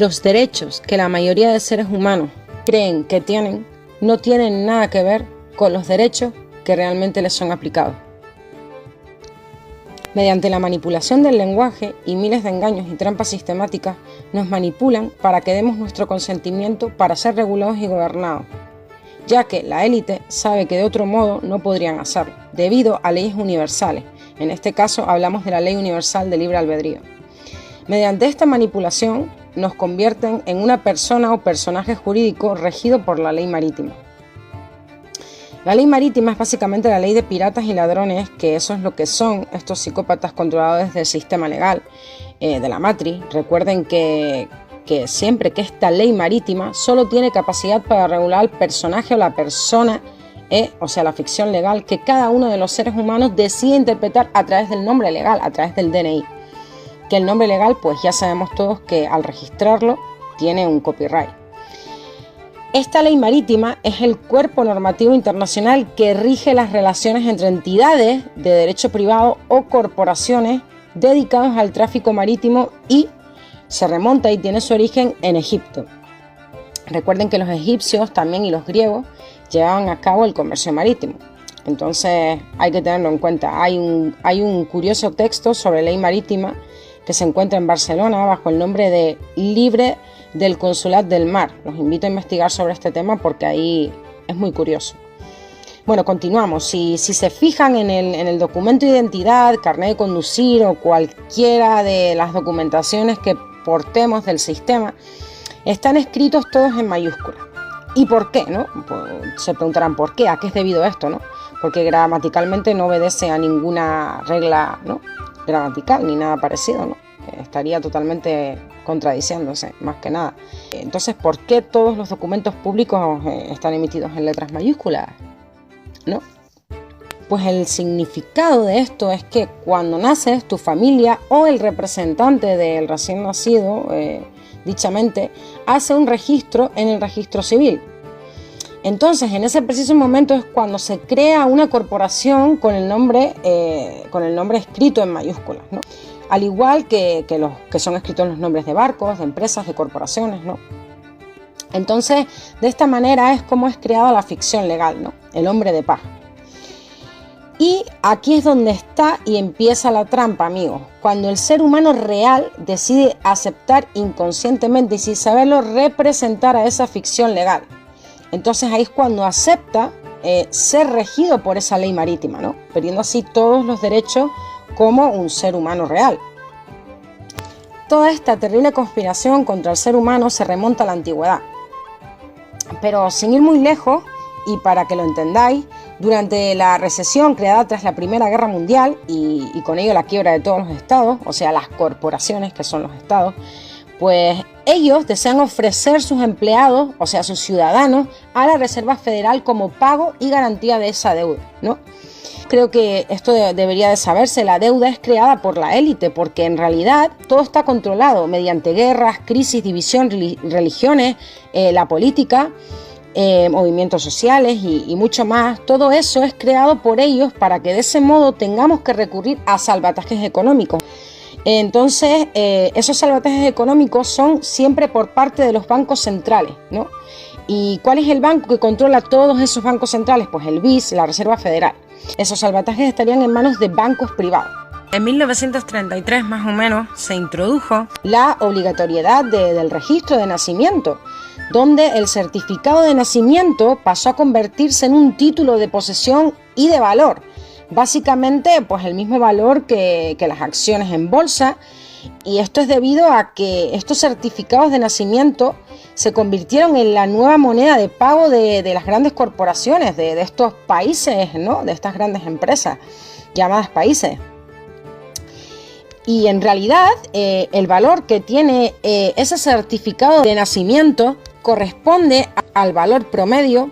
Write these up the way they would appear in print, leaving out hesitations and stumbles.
los derechos que la mayoría de seres humanos creen que tienen no tienen nada que ver con los derechos que realmente les son aplicados. Mediante la manipulación del lenguaje y miles de engaños y trampas sistemáticas, nos manipulan para que demos nuestro consentimiento para ser regulados y gobernados, ya que la élite sabe que de otro modo no podrían hacerlo, debido a leyes universales. En este caso hablamos de la Ley Universal de Libre Albedrío. Mediante esta manipulación nos convierten en una persona o personaje jurídico regido por la ley marítima. La ley marítima es básicamente la ley de piratas y ladrones, que eso es lo que son estos psicópatas controlados desde el sistema legal de la Matrix. Recuerden que siempre que esta ley marítima solo tiene capacidad para regular al personaje o la persona, o sea, la ficción legal que cada uno de los seres humanos decide interpretar a través del nombre legal, a través del DNI. Que el nombre legal, pues ya sabemos todos que al registrarlo tiene un copyright. Esta ley marítima es el cuerpo normativo internacional que rige las relaciones entre entidades de derecho privado o corporaciones dedicadas al tráfico marítimo y se remonta y tiene su origen en Egipto. Recuerden que los egipcios también y los griegos llevaban a cabo el comercio marítimo. Entonces hay que tenerlo en cuenta. Hay un curioso texto sobre ley marítima que se encuentra en Barcelona bajo el nombre de Libre del Consolat del Mar. Los invito a investigar sobre este tema porque ahí es muy curioso. Bueno, continuamos. Si se fijan en el documento de identidad, carnet de conducir o cualquiera de las documentaciones que portemos del sistema, están escritos todos en mayúsculas. ¿Y por qué, no? Pues se preguntarán ¿por qué? ¿A qué es debido esto, no? Porque gramaticalmente no obedece a ninguna regla, ¿no?, gramatical ni nada parecido, ¿no? Estaría totalmente contradiciéndose, más que nada. Entonces, ¿por qué todos los documentos públicos están emitidos en letras mayúsculas, ¿no? Pues el significado de esto es que cuando naces, tu familia o el representante del recién nacido, dichamente, hace un registro en el registro civil. Entonces, en ese preciso momento es cuando se crea una corporación con el nombre escrito en mayúsculas, ¿no? Al igual que los que son escritos los nombres de barcos, de empresas, de corporaciones, ¿no? Entonces, de esta manera es como es creada la ficción legal, ¿no? El hombre de paja. Y aquí es donde está y empieza la trampa, amigos. Cuando el ser humano real decide aceptar inconscientemente y sin saberlo representar a esa ficción legal. Entonces ahí es cuando acepta ser regido por esa ley marítima, ¿no? Perdiendo así todos los derechos como un ser humano real. Toda esta terrible conspiración contra el ser humano se remonta a la antigüedad. Pero sin ir muy lejos, y para que lo entendáis, durante la recesión creada tras la Primera Guerra Mundial y con ello la quiebra de todos los estados, o sea, las corporaciones que son los estados, pues ellos desean ofrecer sus empleados, o sea, sus ciudadanos, a la Reserva Federal como pago y garantía de esa deuda, ¿no? Creo que esto debería de saberse, la deuda es creada por la élite, porque en realidad todo está controlado mediante guerras, crisis, división, religiones, la política, movimientos sociales y mucho más. Todo eso es creado por ellos para que de ese modo tengamos que recurrir a salvatajes económicos. Entonces, esos salvatajes económicos son siempre por parte de los bancos centrales, ¿no? ¿Y cuál es el banco que controla todos esos bancos centrales? Pues el BIS, la Reserva Federal. Esos salvatajes estarían en manos de bancos privados. En 1933 más o menos se introdujo la obligatoriedad del registro de nacimiento, donde el certificado de nacimiento pasó a convertirse en un título de posesión y de valor. Básicamente, pues el mismo valor que las acciones en bolsa, y esto es debido a que estos certificados de nacimiento se convirtieron en la nueva moneda de pago de las grandes corporaciones, de estos países, ¿no? De estas grandes empresas llamadas países. Y en realidad, el valor que tiene ese certificado de nacimiento corresponde al valor promedio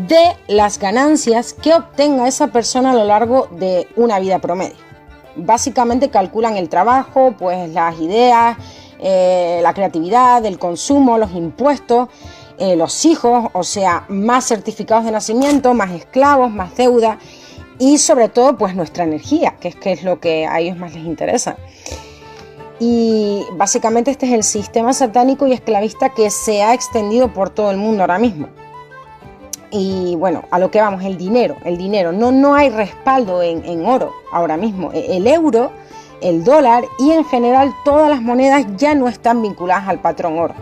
de las ganancias que obtenga esa persona a lo largo de una vida promedio. Básicamente calculan el trabajo, pues las ideas, la creatividad, el consumo, los impuestos, los hijos, o sea, más certificados de nacimiento, más esclavos, más deuda y sobre todo pues nuestra energía, que es lo que a ellos más les interesa. Y básicamente este es el sistema satánico y esclavista que se ha extendido por todo el mundo ahora mismo. Y bueno, a lo que vamos, el dinero. No hay respaldo en oro ahora mismo. El euro, el dólar y en general todas las monedas ya no están vinculadas al patrón oro.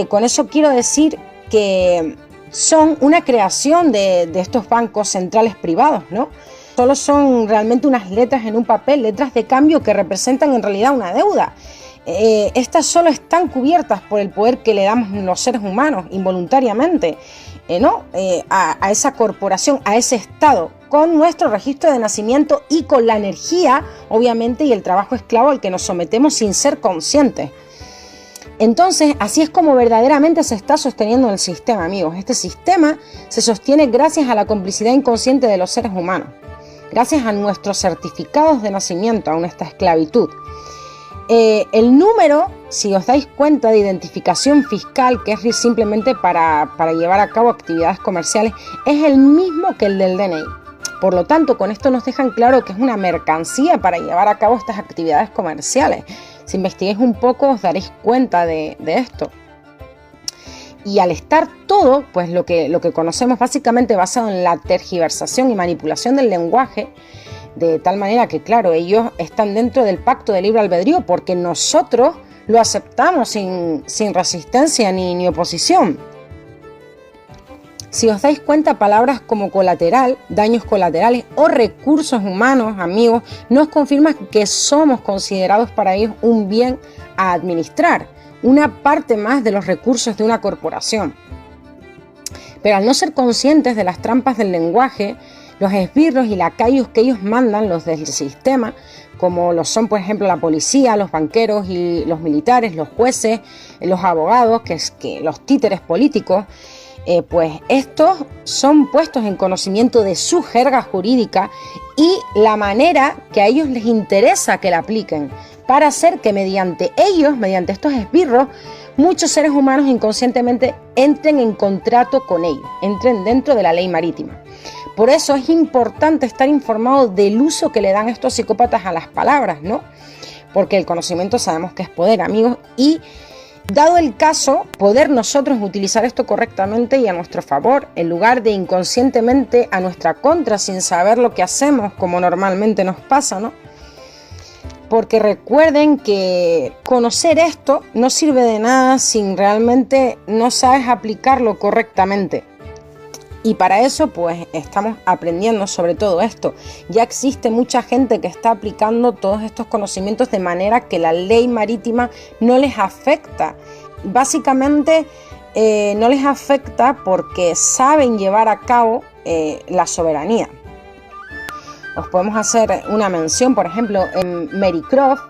Con eso quiero decir que son una creación de estos bancos centrales privados, ¿no? Solo son realmente unas letras en un papel, letras de cambio que representan en realidad una deuda. Estas solo están cubiertas por el poder que le damos los seres humanos involuntariamente, a esa corporación, a ese Estado, con nuestro registro de nacimiento y con la energía, obviamente, y el trabajo esclavo al que nos sometemos sin ser conscientes. Entonces, así es como verdaderamente se está sosteniendo el sistema, amigos. Este sistema se sostiene gracias a la complicidad inconsciente de los seres humanos, gracias a nuestros certificados de nacimiento, a nuestra esclavitud. El número, si os dais cuenta, de identificación fiscal, que es simplemente para llevar a cabo actividades comerciales, es el mismo que el del DNI. Por lo tanto, con esto nos dejan claro que es una mercancía para llevar a cabo estas actividades comerciales. Si investiguéis un poco, os daréis cuenta de esto. Y al estar todo, pues lo que conocemos básicamente basado en la tergiversación y manipulación del lenguaje, de tal manera que, claro, ellos están dentro del pacto de libre albedrío porque nosotros lo aceptamos sin resistencia ni oposición. Si os dais cuenta, palabras como colateral, daños colaterales o recursos humanos, amigos, nos confirman que somos considerados para ellos un bien a administrar, una parte más de los recursos de una corporación. Pero al no ser conscientes de las trampas del lenguaje, los esbirros y lacayos que ellos mandan, los del sistema, como lo son, por ejemplo, la policía, los banqueros y los militares, los jueces, los abogados, que los títeres políticos, pues estos son puestos en conocimiento de su jerga jurídica y la manera que a ellos les interesa que la apliquen, para hacer que mediante estos esbirros, muchos seres humanos inconscientemente entren en contrato con ellos, entren dentro de la ley marítima. Por eso es importante estar informado del uso que le dan estos psicópatas a las palabras, ¿no? Porque el conocimiento sabemos que es poder, amigos, y dado el caso, poder nosotros utilizar esto correctamente y a nuestro favor, en lugar de inconscientemente a nuestra contra, sin saber lo que hacemos, como normalmente nos pasa, ¿no? Porque recuerden que conocer esto no sirve de nada si realmente no sabes aplicarlo correctamente. Y para eso pues estamos aprendiendo sobre todo esto. Ya existe mucha gente que está aplicando todos estos conocimientos de manera que la ley marítima no les afecta. Básicamente no les afecta porque saben llevar a cabo la soberanía. Os podemos hacer una mención, por ejemplo, en Mary Croft,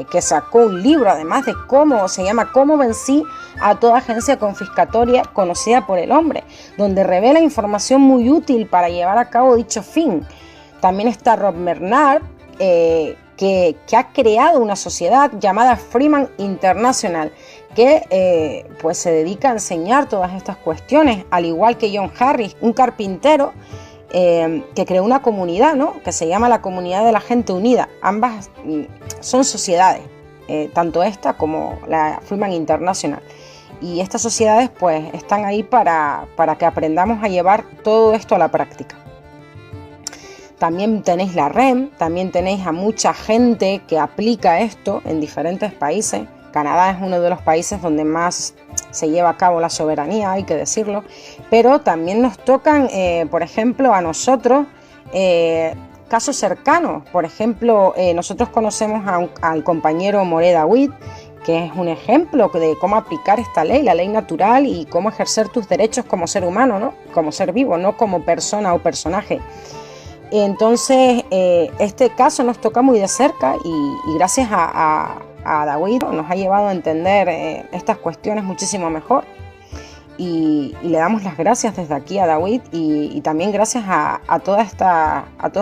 que sacó un libro además de cómo vencí a toda agencia confiscatoria conocida por el hombre, donde revela información muy útil para llevar a cabo dicho fin. También está Rob Bernard, que ha creado una sociedad llamada Freeman International, que pues se dedica a enseñar todas estas cuestiones, al igual que John Harris, un carpintero que creó una comunidad, ¿no?, que se llama la Comunidad de la Gente Unida. Ambas son sociedades, tanto esta como la Freeman International. Y estas sociedades pues están ahí para que aprendamos a llevar todo esto a la práctica. También tenéis la REM, también tenéis a mucha gente que aplica esto en diferentes países. Canadá es uno de los países donde más se lleva a cabo la soberanía, hay que decirlo, pero también nos tocan, por ejemplo, a nosotros casos cercanos. Por ejemplo, nosotros conocemos al compañero Moré David, que es un ejemplo de cómo aplicar esta ley, la ley natural, y cómo ejercer tus derechos como ser humano, ¿no?, como ser vivo, no como persona o personaje. Entonces, este caso nos toca muy de cerca y gracias a David nos ha llevado a entender estas cuestiones muchísimo mejor. Y le damos las gracias desde aquí a David y también gracias a todos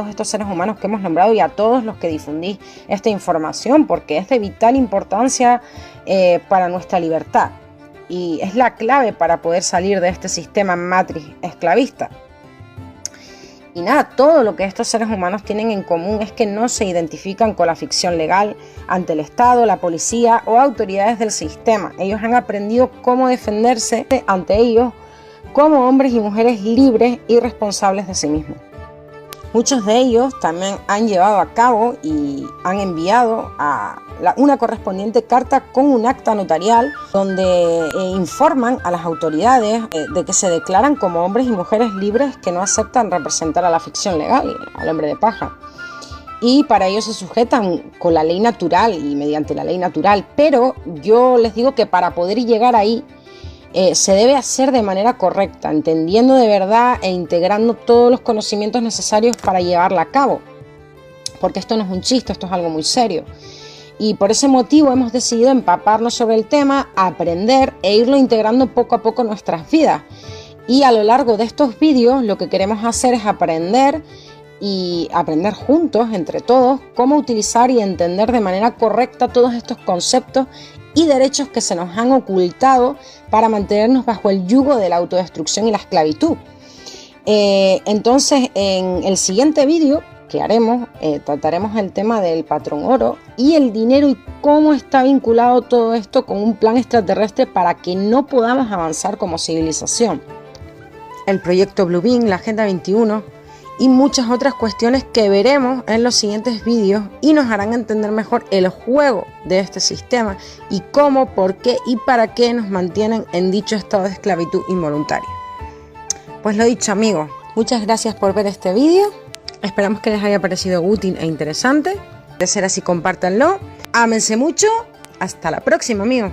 estos seres humanos que hemos nombrado y a todos los que difundís esta información, porque es de vital importancia para nuestra libertad y es la clave para poder salir de este sistema matriz esclavista. Y nada, todo lo que estos seres humanos tienen en común es que no se identifican con la ficción legal ante el Estado, la policía o autoridades del sistema. Ellos han aprendido cómo defenderse ante ellos como hombres y mujeres libres y responsables de sí mismos. Muchos de ellos también han llevado a cabo y han enviado una correspondiente carta con un acta notarial donde informan a las autoridades de que se declaran como hombres y mujeres libres que no aceptan representar a la ficción legal, al hombre de paja. Y para ello se sujetan con la ley natural y mediante la ley natural. Pero yo les digo que para poder llegar ahí, se debe hacer de manera correcta, entendiendo de verdad e integrando todos los conocimientos necesarios para llevarla a cabo. Porque esto no es un chiste, esto es algo muy serio. Y por ese motivo hemos decidido empaparnos sobre el tema, aprender e irlo integrando poco a poco en nuestras vidas. Y a lo largo de estos vídeos lo que queremos hacer es aprender y aprender juntos, entre todos, cómo utilizar y entender de manera correcta todos estos conceptos y derechos que se nos han ocultado para mantenernos bajo el yugo de la autodestrucción y la esclavitud. Entonces, en el siguiente vídeo que haremos, trataremos el tema del patrón oro y el dinero y cómo está vinculado todo esto con un plan extraterrestre para que no podamos avanzar como civilización. El proyecto Blue Beam, la Agenda 21 y muchas otras cuestiones que veremos en los siguientes vídeos y nos harán entender mejor el juego de este sistema y cómo, por qué y para qué nos mantienen en dicho estado de esclavitud involuntaria. Pues lo dicho, amigos, muchas gracias por ver este vídeo. Esperamos que les haya parecido útil e interesante. De ser así, compártanlo. Ámense mucho. Hasta la próxima, amigos.